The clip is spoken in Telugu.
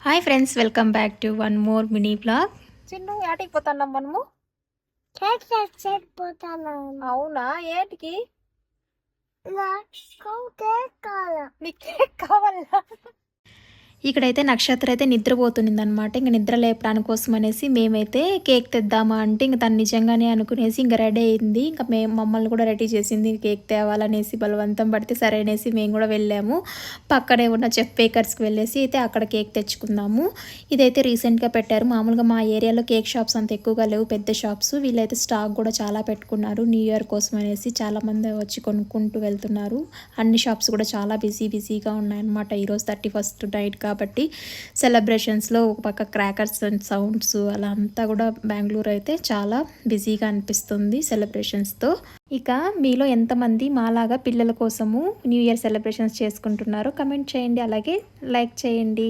Hi friends, welcome back to one more mini vlog. Chinnu యాటికి పోతున్నాం మనము? పోతాను. అవునా, ఏటికి? నాకు కేక్ కావాలి. నీకు కేక్ కావాలా? ఇక్కడైతే నక్షత్ర అయితే నిద్రపోతుంది అనమాట. ఇంక నిద్ర లేపడానికి కోసం అనేసి మేమైతే కేక్ తెద్దామా అంటే ఇంక తను నిజంగానే అనుకునేసి ఇంక రెడీ అయింది. ఇంకా మమ్మల్ని కూడా రెడీ చేసింది కేక్ తేవాలనేసి బలవంతం పడితే సరే అనేసి మేము కూడా వెళ్ళాము. పక్కనే ఉన్న చెఫ్ బేకర్స్కి వెళ్ళేసి అయితే అక్కడ కేక్ తెచ్చుకుందాము. ఇదైతే రీసెంట్గా పెట్టారు. మామూలుగా మా ఏరియాలో కేక్ షాప్స్ అంత ఎక్కువగా లేవు, పెద్ద షాప్స్. వీళ్ళైతే స్టాక్ కూడా చాలా పెట్టుకున్నారు న్యూ ఇయర్ కోసం అనేసి. చాలామంది వచ్చి కొనుక్కుంటూ వెళ్తున్నారు. అన్ని షాప్స్ కూడా చాలా బిజీగా ఉన్నాయన్నమాట. ఈరోజు 31st నైట్ కాబట్టి సెలబ్రేషన్స్లో ఒక పక్క క్రాకర్స్ అండ్ సౌండ్స్ అలా అంతా కూడా బెంగళూరు అయితే చాలా బిజీగా అనిపిస్తుంది సెలబ్రేషన్స్తో. ఇక మీలో ఎంతమంది మాలాగా పిల్లల కోసము న్యూ ఇయర్ సెలబ్రేషన్స్ చేసుకుంటున్నారో కమెంట్ చేయండి, అలాగే లైక్ చేయండి.